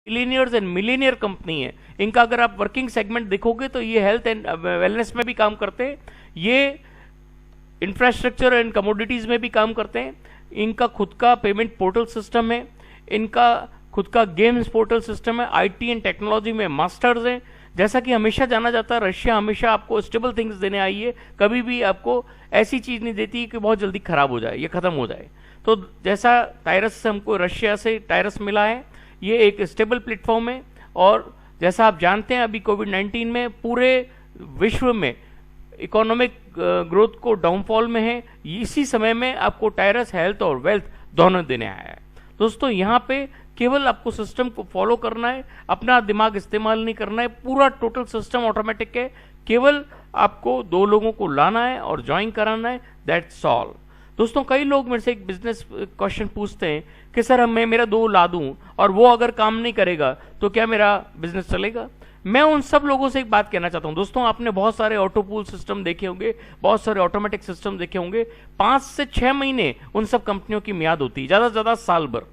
Millionaires and millionaire company है। इनका अगर आप वर्किंग सेगमेंट देखोगे तो ये हेल्थ एंड वेलनेस में भी काम करते हैं, ये इंफ्रास्ट्रक्चर एंड कमोडिटीज में भी काम करते हैं। इनका खुद का पेमेंट पोर्टल सिस्टम है, इनका खुद का गेम्स पोर्टल सिस्टम है, आईटी एंड टेक्नोलॉजी में मास्टर्स हैं। जैसा कि हमेशा जाना जाता है, रशिया हमेशा आपको स्टेबल थिंग्स देने आई है, कभी भी आपको ऐसी चीज नहीं देती कि बहुत जल्दी खराब हो जाए या खत्म हो जाए। तो जैसा टायरस से हमको रशिया से टायरस मिला है, ये एक स्टेबल प्लेटफॉर्म है। और जैसा आप जानते हैं अभी कोविड-19 में पूरे विश्व में इकोनॉमिक ग्रोथ को डाउनफॉल में है, इसी समय में आपको टायरस हेल्थ और वेल्थ दोनों देने आया है। दोस्तों यहाँ पे केवल आपको सिस्टम को फॉलो करना है, अपना दिमाग इस्तेमाल नहीं करना है, पूरा टोटल सिस्टम ऑटोमेटिक है, केवल आपको 2 लोगों को लाना है और ज्वाइन कराना है, दैट्स ऑल। दोस्तों कई लोग मेरे से एक बिजनेस क्वेश्चन पूछते हैं कि सर मैं मेरा 2 ला दूं और वो अगर काम नहीं करेगा तो क्या मेरा बिजनेस चलेगा? मैं उन सब लोगों से एक बात कहना चाहता हूं। दोस्तों आपने बहुत सारे ऑटो पूल सिस्टम देखे होंगे, बहुत सारे ऑटोमेटिक सिस्टम देखे होंगे, 5 से 6 महीने उन सब कंपनियों की मियाद होती है, ज्यादा से ज्यादा साल भर।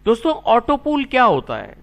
दोस्तों ऑटो पूल क्या होता है?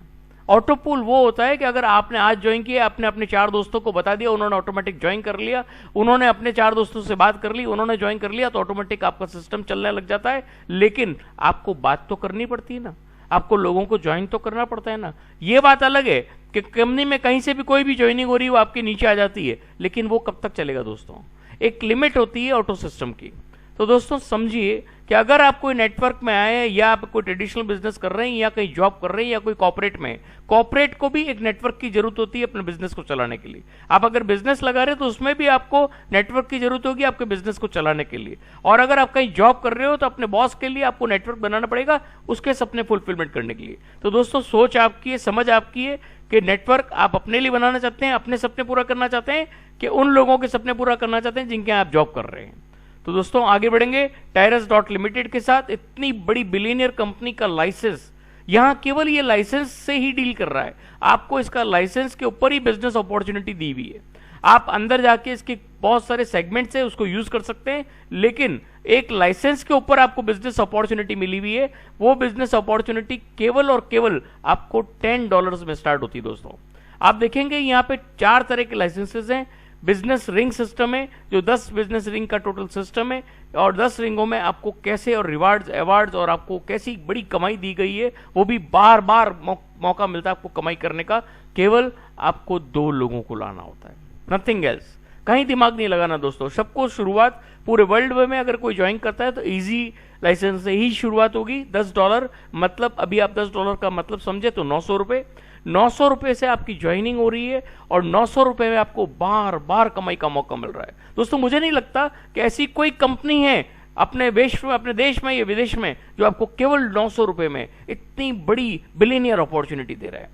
ऑटो पूल वो होता है कि अगर आपने आज ज्वाइन किया, आपने अपने 4 दोस्तों को बता दिया, उन्होंने ऑटोमेटिक ज्वाइन कर लिया, उन्होंने अपने 4 दोस्तों से बात कर ली, उन्होंने ज्वाइन कर लिया, तो ऑटोमेटिक आपका सिस्टम चलने लग जाता है। लेकिन आपको बात तो करनी पड़ती है ना, आपको लोगों को ज्वाइन तो करना पड़ता है ना। ये बात अलग है कि कंपनी में कहीं से भी कोई भी ज्वाइनिंग हो रही है वो आपके नीचे आ जाती है, लेकिन वो कब तक चलेगा दोस्तों? एक लिमिट होती है ऑटो सिस्टम की। तो दोस्तों समझिए कि अगर आप कोई नेटवर्क में आए या आप कोई ट्रेडिशनल बिजनेस कर रहे हैं या कहीं जॉब कर रहे हैं या कोई कॉर्पोरेट में, कॉर्पोरेट को भी एक नेटवर्क की जरूरत होती है अपने बिजनेस को चलाने के लिए। आप अगर बिजनेस लगा रहे हो तो उसमें भी आपको नेटवर्क की जरूरत होगी आपके बिजनेस को चलाने के लिए। और अगर आप कहीं जॉब कर रहे हो तो अपने बॉस के लिए आपको नेटवर्क बनाना पड़ेगा उसके सपने फुलफिलमेंट करने के लिए। तो दोस्तों सोच आपकी है, समझ आपकी है कि नेटवर्क आप अपने लिए बनाना चाहते हैं, अपने सपने पूरा करना चाहते हैं कि उन लोगों के सपने पूरा करना चाहते हैं जिनके आप जॉब कर रहे हैं। तो दोस्तों आगे बढ़ेंगे टायरस डॉट लिमिटेड के साथ। इतनी बड़ी बिलियनियर कंपनी का लाइसेंस, यहां केवल ये लाइसेंस से ही डील कर रहा है, आपको इसका लाइसेंस के ऊपर ही बिजनेस अपॉर्चुनिटी दी हुई है। आप अंदर जाके इसके बहुत सारे सेगमेंट्स है उसको यूज कर सकते हैं, लेकिन एक लाइसेंस के ऊपर आपको बिजनेस अपॉर्चुनिटी मिली हुई है। वो बिजनेस अपॉर्चुनिटी केवल और केवल आपको $10 में स्टार्ट होती है। दोस्तों आप देखेंगे यहाँ पे 4 तरह के लाइसेंसेज हैं। बिजनेस रिंग सिस्टम है जो 10 बिजनेस रिंग का टोटल सिस्टम है, और 10 रिंगों में आपको कैसे और रिवार्ड्स अवार्ड्स और आपको कैसी बड़ी कमाई दी गई है, वो भी बार बार मौका मिलता है आपको कमाई करने का। केवल आपको 2 लोगों को लाना होता है, नथिंग एल्स। कहीं दिमाग नहीं लगाना दोस्तों। सबको शुरुआत पूरे वर्ल्ड में अगर कोई ज्वाइन करता है तो इजी लाइसेंस से ही शुरुआत होगी। $10 मतलब अभी आप $10 का मतलब समझे तो 900 रुपए। 900 रुपए से आपकी ज्वाइनिंग हो रही है और 900 रुपए में आपको बार बार कमाई का मौका मिल रहा है। दोस्तों मुझे नहीं लगता कि ऐसी कोई कंपनी है अपने देश में या विदेश में जो आपको केवल 900 रुपए में इतनी बड़ी बिलियनियर अपॉर्चुनिटी दे रहा है।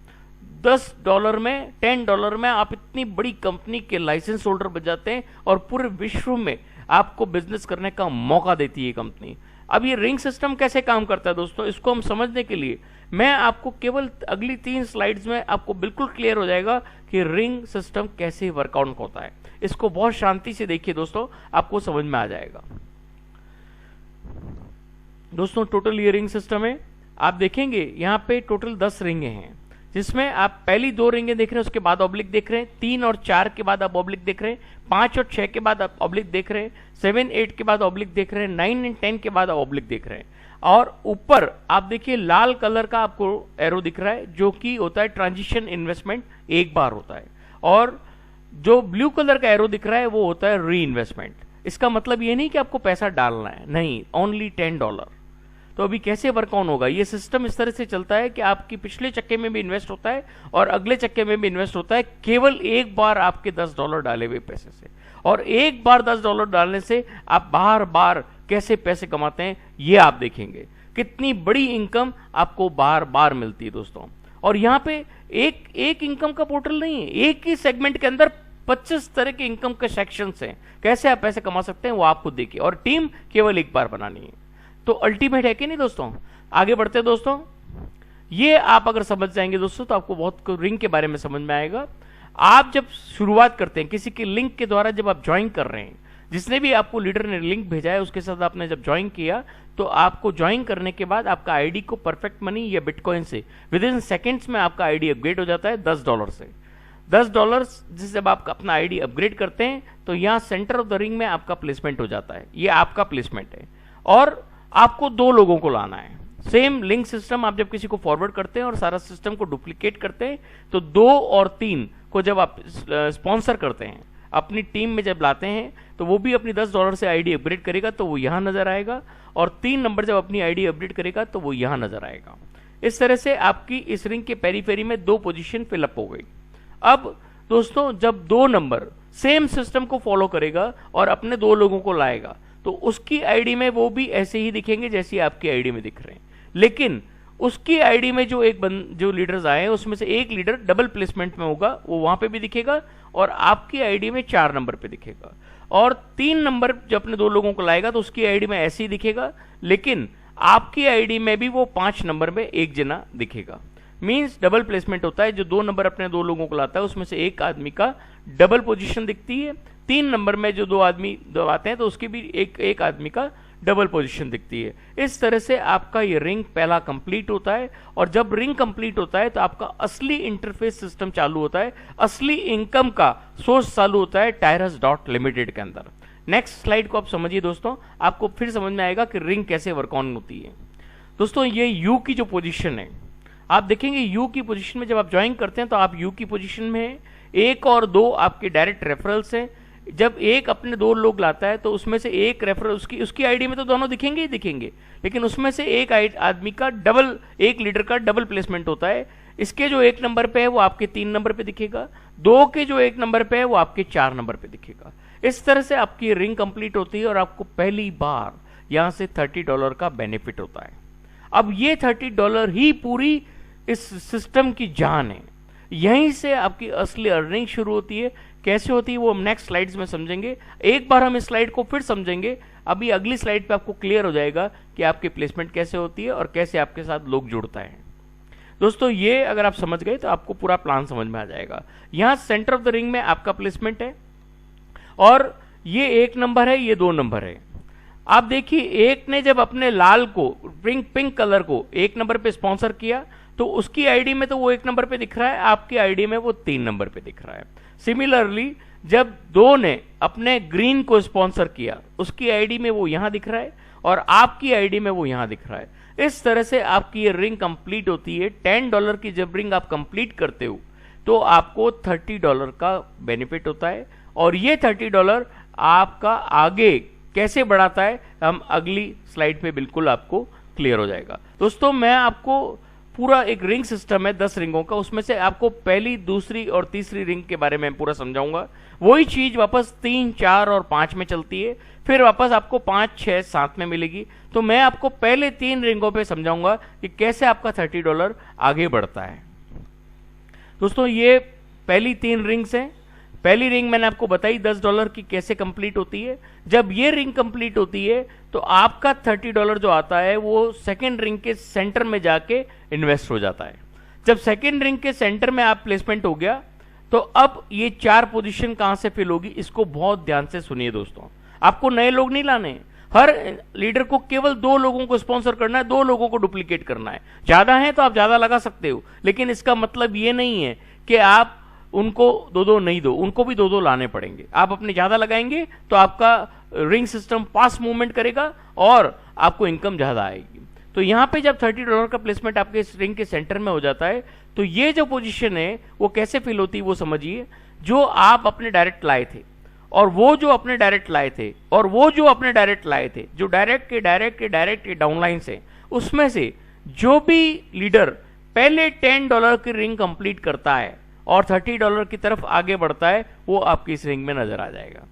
$10 में, $10 में आप इतनी बड़ी कंपनी के लाइसेंस होल्डर बन जाते हैं और पूरे विश्व में आपको बिजनेस करने का मौका देती है कंपनी। अब ये रिंग सिस्टम कैसे काम करता है दोस्तों, इसको हम समझने के लिए मैं आपको केवल अगली 3 स्लाइड्स में आपको बिल्कुल क्लियर हो जाएगा कि रिंग सिस्टम कैसे वर्कआउट होता है। इसको बहुत शांति से देखिए दोस्तों, आपको समझ में आ जाएगा। दोस्तों टोटल ये रिंग सिस्टम है, आप देखेंगे यहाँ पे टोटल 10 रिंगे हैं, जिसमें आप पहली 2 रिंगें देख रहे हैं, उसके बाद ऑब्लिक देख रहे हैं, 3 और 4 के बाद आप ऑब्लिक देख रहे हैं, 5 और 6 के बाद आप ऑब्लिक देख रहे हैं, 7, 8 के बाद ऑब्लिक देख रहे हैं, 9 और 10 के बाद आप ऑब्लिक देख रहे हैं। और ऊपर आप देखिए लाल कलर का आपको एरो दिख रहा है जो कि होता है ट्रांजिशन इन्वेस्टमेंट, एक बार होता है। और जो ब्लू कलर का एरो दिख रहा है वो होता है री इन्वेस्टमेंट। इसका मतलब ये नहीं कि आपको पैसा डालना है, नहीं, ओनली $10। तो अभी कैसे वर्कआउट होगा ये सिस्टम? इस तरह से चलता है कि आपकी पिछले चक्के में भी इन्वेस्ट होता है और अगले चक्के में भी इन्वेस्ट होता है, केवल एक बार आपके $10 डाले हुए पैसे से। और एक बार $10 डालने से आप बार बार कैसे पैसे कमाते हैं ये आप देखेंगे, कितनी बड़ी इनकम आपको बार बार मिलती है दोस्तों। और यहाँ पे एक इनकम का पोर्टल नहीं है, एक ही सेगमेंट के अंदर 25 तरह के इनकम के सेक्शंस हैं। कैसे आप पैसे कमा सकते हैं वो आपको देखिए, और टीम केवल एक बार बनानी है। तो अल्टीमेट है कि नहीं दोस्तों? आगे बढ़ते हैं दोस्तों। ये आप अगर समझ जाएंगे दोस्तों तो आपको बहुत रिंग के बारे में समझ में आएगा। आप जब शुरुआत करते हैं किसी के लिंक के द्वारा, जब आप ज्वाइन कर रहे हैं, जिसने भी आपको लीडर ने लिंक भेजा है उसके साथ आपने जब ज्वाइन किया, तो आपको ज्वाइन करने के बाद आपका आईडी को परफेक्ट मनी या बिटकॉइन से विद इन सेकेंड्स में आपका आईडी अपग्रेड हो जाता है $10 से। $10 से जब आप अपना आईडी अपग्रेड करते हैं तो यहाँ सेंटर ऑफ द रिंग में आपका प्लेसमेंट हो जाता है। ये आपका प्लेसमेंट है और आपको 2 लोगों को लाना है। सेम लिंक सिस्टम आप जब किसी को फॉरवर्ड करते हैं और सारा सिस्टम को डुप्लीकेट करते हैं, तो 2 और 3 को जब आप स्पॉन्सर करते हैं, अपनी टीम में जब लाते हैं, तो वो भी अपनी $10 से आईडी अपग्रेड करेगा तो वो यहाँ नजर आएगा, और 3 नंबर जब अपनी आईडी अपडेट करेगा तो वो यहाँ नजर आएगा। इस तरह से आपकी इस रिंग के पेरीफेरी में 2 पोजीशन फिलअप हो गई। अब दोस्तों जब 2 नंबर सेम सिस्टम को फॉलो करेगा और अपने 2 लोगों को लाएगा, तो उसकी आईडी में वो भी ऐसे ही दिखेंगे जैसे आपकी आईडी में दिख रहे हैं, लेकिन उसकी आईडी में जो लीडर्स आए हैं उसमें से एक लीडर डबल प्लेसमेंट में होगा, वो वहां पे भी दिखेगा, और आपकी आईडी में 4 नंबर पे दिखेगा। और 3 नंबर जब अपने 2 लोगों को लाएगा तो उसकी आईडी में ऐसे ही दिखेगा, लेकिन आपकी आईडी में भी वो 5 नंबर में एक जना दिखेगा। मींस डबल प्लेसमेंट होता है, जो 2 नंबर अपने 2 लोगों को लाता है उसमें से एक आदमी का डबल पोजीशन दिखती है, 3 नंबर में जो 2 आदमी आते हैं तो उसकी भी एक आदमी का डबल पोजीशन दिखती है। इस तरह से आपका ये रिंग पहला कंप्लीट होता है, और जब रिंग कंप्लीट होता है तो आपका असली इंटरफेस सिस्टम चालू होता है, असली इनकम का सोर्स चालू होता है टायरस डॉट लिमिटेड के अंदर। नेक्स्ट स्लाइड को आप समझिए दोस्तों, आपको फिर समझ में आएगा कि रिंग कैसे वर्क ऑन होती है। दोस्तों ये यू की जो पोजीशन है, आप देखेंगे यू की पोजीशन में जब आप ज्वाइन करते हैं तो आप यू की पोजीशन में हैं, 1 और 2 आपके डायरेक्ट रेफरल्स हैं। जब एक अपने 2 लोग लाता है तो उसमें से एक रेफरल उसकी आईडी में तो दोनों दिखेंगे ही दिखेंगे, लेकिन उसमें से एक आदमी का एक लीडर का डबल प्लेसमेंट होता है। इसके जो 1 नंबर पे है वो आपके 3 नंबर पे दिखेगा, 2 के जो 1 नंबर पे है वो आपके 4 नंबर पे दिखेगा। इस तरह से आपकी रिंग कंप्लीट होती है और आपको पहली बार यहां से $30 का बेनिफिट होता है। अब ये $30 ही पूरी इस सिस्टम की जान है, यहीं से आपकी असली अर्निंग शुरू होती है। कैसे होती है वो हम नेक्स्ट स्लाइड्स में समझेंगे। एक बार हम इस स्लाइड को फिर समझेंगे, अभी अगली स्लाइड पे आपको क्लियर हो जाएगा कि आपकी प्लेसमेंट कैसे होती है और कैसे आपके साथ लोग जुड़ता है। दोस्तों ये अगर आप समझ गए तो आपको पूरा प्लान समझ में आ जाएगा। यहां सेंटर ऑफ द रिंग में आपका प्लेसमेंट है, और ये 1 नंबर है, ये 2 नंबर है। आप देखिए, एक ने जब अपने लाल को पिंक कलर को 1 नंबर पे स्पॉन्सर किया तो उसकी आईडी में तो वो 1 नंबर पे दिख रहा है, आपकी आईडी में वो 3 नंबर पे दिख रहा है। सिमिलरली जब 2 ने अपने ग्रीन को स्पॉन्सर किया, उसकी आईडी में वो यहां दिख रहा है और आपकी आईडी में वो यहां दिख रहा है। इस तरह से आपकी ये रिंग कंप्लीट होती है। $10 की जब रिंग आप कंप्लीट करते हो तो आपको $30 का बेनिफिट होता है, और ये $30 आपका आगे कैसे बढ़ाता है हम अगली स्लाइड पे बिल्कुल आपको क्लियर हो जाएगा। दोस्तों मैं आपको पूरा एक रिंग सिस्टम है 10 रिंगों का, उसमें से आपको पहली, दूसरी और तीसरी रिंग के बारे में पूरा समझाऊंगा। वही चीज वापस 3, 4 और 5 में चलती है, फिर वापस आपको 5, 6, 7 में मिलेगी। तो मैं आपको पहले 3 रिंगों पे समझाऊंगा कि कैसे आपका $30 आगे बढ़ता है। दोस्तों ये पहली 3 रिंग्स हैं। पहली रिंग मैंने आपको बताई $10 की कैसे कंप्लीट होती है। जब ये रिंग कंप्लीट होती है तो आपका $30 जो आता है वो सेकेंड रिंग के सेंटर में जाके इन्वेस्ट हो जाता है। जब सेकेंड रिंग के सेंटर में आप प्लेसमेंट हो गया तो अब ये 4 पोजीशन कहां से फिल होगी, इसको बहुत ध्यान से सुनिए दोस्तों। आपको नए लोग नहीं लाने, हर लीडर को केवल 2 लोगों को स्पॉन्सर करना है, 2 लोगों को डुप्लीकेट करना है। ज्यादा है तो आप ज्यादा लगा सकते हो, लेकिन इसका मतलब ये नहीं है कि आप उनको 2-2 नहीं दो, उनको भी 2-2 लाने पड़ेंगे। आप अपने ज्यादा लगाएंगे तो आपका रिंग सिस्टम फास्ट मूवमेंट करेगा और आपको इनकम ज्यादा आएगी। तो यहां पे जब $30 का प्लेसमेंट आपके इस रिंग के सेंटर में हो जाता है तो ये जो पोजीशन है वो कैसे फिल होती है वो समझिए। जो आप अपने डायरेक्ट लाए थे और वो जो अपने डायरेक्ट लाए थे और वो जो अपने डायरेक्ट लाए थे, जो डायरेक्ट के डाउनलाइन से, उसमें से जो भी लीडर पहले $10 की रिंग कंप्लीट करता है और $30 की तरफ आगे बढ़ता है वो आपकी इस रिंग में नजर आ जाएगा।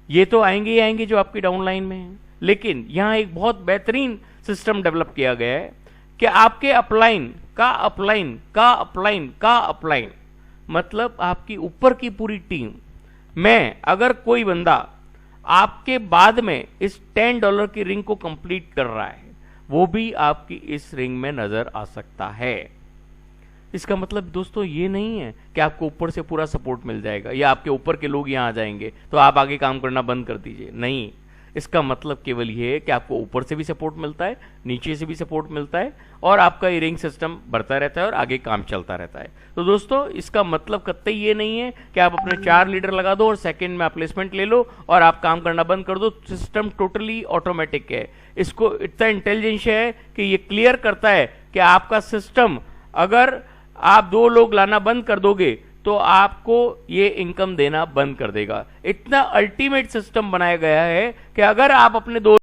ये तो आएंगे ही आएंगे जो आपकी डाउनलाइन में है, लेकिन यहां एक बहुत बेहतरीन सिस्टम डेवलप किया गया है कि आपके अपलाइन का अपलाइन मतलब आपकी ऊपर की पूरी टीम में अगर कोई बंदा आपके बाद में इस $10 की रिंग को कंप्लीट कर रहा है वो भी आपकी इस रिंग में नजर आ सकता है। इसका मतलब दोस्तों ये नहीं है कि आपको ऊपर से पूरा सपोर्ट मिल जाएगा या आपके ऊपर के लोग यहाँ आ जाएंगे तो आप आगे काम करना बंद कर दीजिए। नहीं, इसका मतलब केवल ये है कि आपको ऊपर से भी सपोर्ट मिलता है, नीचे से भी सपोर्ट मिलता है, और आपका ईयरिंग सिस्टम बढ़ता रहता है और आगे काम चलता रहता है। तो दोस्तों इसका मतलब कतई ये नहीं है कि आप अपने 4 लीडर लगा दो और सेकंड में आप प्लेसमेंट ले लो और आप काम करना बंद कर दो। सिस्टम टोटली ऑटोमेटिक है। इसको इतना इंटेलिजेंस है कि ये क्लियर करता है कि आपका सिस्टम, अगर आप 2 लोग लाना बंद कर दोगे तो आपको ये इनकम देना बंद कर देगा। इतना अल्टीमेट सिस्टम बनाया गया है कि अगर आप अपने 2